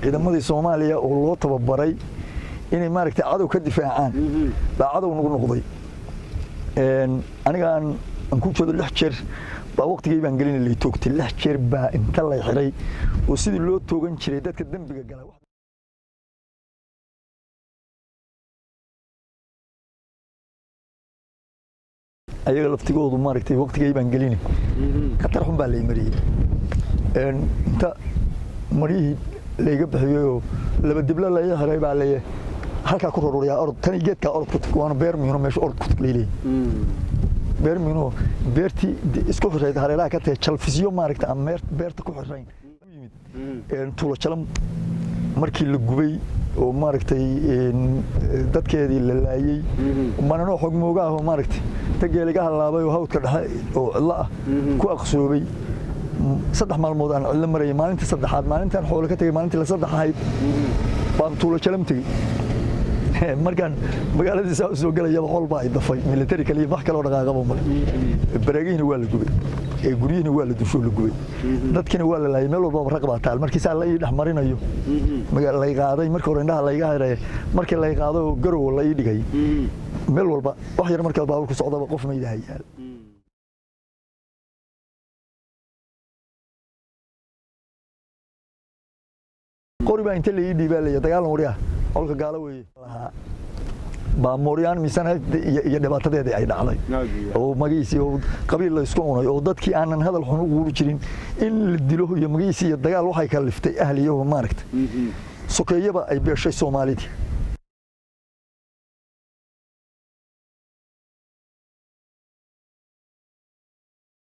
ciidamadii Soomaaliya oo loo tababaray inay maaragtay cadow ka difaacaan baa cadow nagu noqday aniga aan ku joodo 6 jeer baa waqtigii baan gelinay toogtay 6 jeer baa inta la xiray oo sidii loo toogan jiray dadka dambiga galay ayaga laftigoodu maaragtay waqtigii baan gelinay ka tarxun baa la mariyay inta mariyay leega bixiyo laba dibla la yahay baa leeyahay halka ku rororiya orod tan geedka orod ku tagwana beer miino meesha orod ku tagleeyay beer miino beerti isku xirayda hareeraha ka tahay jalfisiyo maaragtay ama beerta ku xirayn tuulo jalam markii la gubay oo maaragtay dadkeedii la laayay manano xog moogaa oo maaragtay tageeliga halaabay oo hawdka dhaxay oo cidla ah ku aqsoobay 3 maalmood aan cidla maray maalintii saddexaad maalintan xoolo ka tagay maalintii la saddexaad baan tuulo jalamtay markan magaalada soo galaya xol baa idafay military kaliya wax kale oo dhaqaaqaba ma baraagina waa la gubay guriyina waa la dusho la gubay dadkina waa la laayay meel walba raqba taal markii saa la dhax marinayo magaala la qaaday markii hore indhaha la iga hayray markii la qaado garow la dhigay meel walba wax yar markaa baa ku socdaba qof ma ilaahayal qoriba inta la dhiibaalay dagaal wariya olka gaala weey ba Mooriyaan misanad iyo dhibaatadeeda ay dhacday oo magiisi oo qabiil la isku cunay oo dadkii aanan hadal xun ugu jirin in la dilo iyo magiisi iyo dagaal waxay ka liftay ahliyo maaragtay sokeeyaba ay beeshay Soomaalida